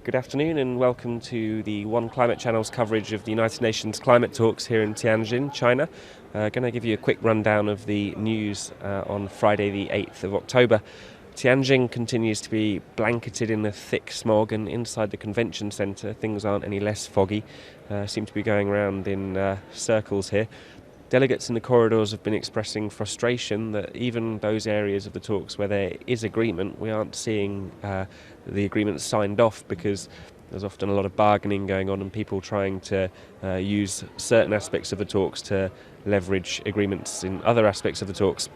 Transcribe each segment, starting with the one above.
Good afternoon and welcome to the One Climate Channel's coverage of the United Nations Climate Talks here in Tianjin, China. Going to give you a quick rundown of the news on Friday the 8th of October. Tianjin continues to be blanketed in a thick smog, and inside the convention centre things aren't any less foggy. Seem to be going around in circles here. Delegates in the corridors have been expressing frustration that even those areas of the talks where there is agreement, we aren't seeing the agreement signed off, because there's often a lot of bargaining going on and people trying to use certain aspects of the talks to leverage agreements in other aspects of the talks.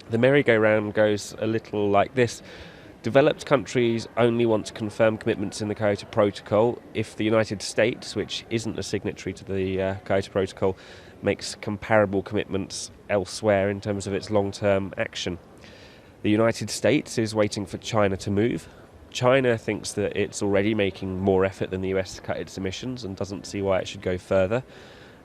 The merry-go-round goes a little like this. Developed countries only want to confirm commitments in the Kyoto Protocol if the United States, which isn't a signatory to the Kyoto Protocol, makes comparable commitments elsewhere in terms of its long-term action. The United States is waiting for China to move. China thinks that it's already making more effort than the US to cut its emissions and doesn't see why it should go further.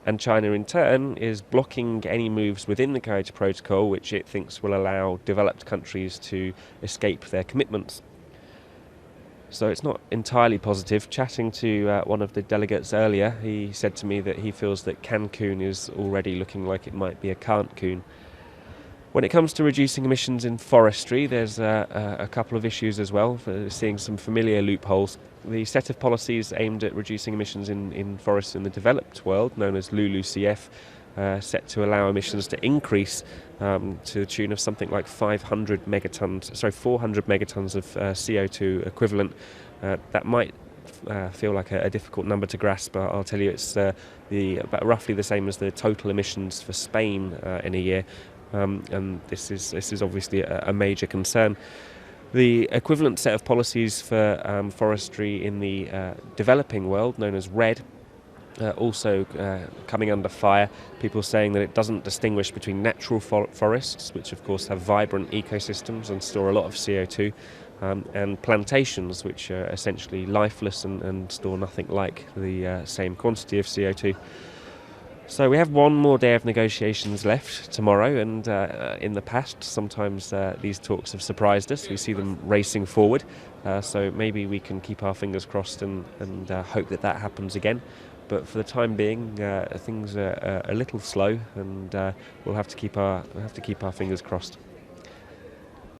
And China in turn is blocking any moves within the Kyoto Protocol which it thinks will allow developed countries to escape their commitments. So it's not entirely positive. Chatting to one of the delegates earlier, he said to me that he feels that Cancun is already looking like it might be a can't-kun. When it comes to reducing emissions in forestry, there's a couple of issues as well. Seeing some familiar loopholes. The set of policies aimed at reducing emissions in forests in the developed world, known as LULUCF, set to allow emissions to increase to the tune of something like 400 megatons of CO2 equivalent. That might feel like a difficult number to grasp, but I'll tell you it's about roughly the same as the total emissions for Spain in a year. And this is obviously a major concern. The equivalent set of policies for forestry in the developing world, known as RED, also coming under fire. People saying that it doesn't distinguish between natural forests, which of course have vibrant ecosystems and store a lot of CO2, and plantations, which are essentially lifeless and store nothing like the same quantity of CO2. So we have one more day of negotiations left tomorrow, and in the past sometimes these talks have surprised us. We see them racing forward, so maybe we can keep our fingers crossed and hope that happens again. But for the time being, things are a little slow, and we'll have to keep our fingers crossed.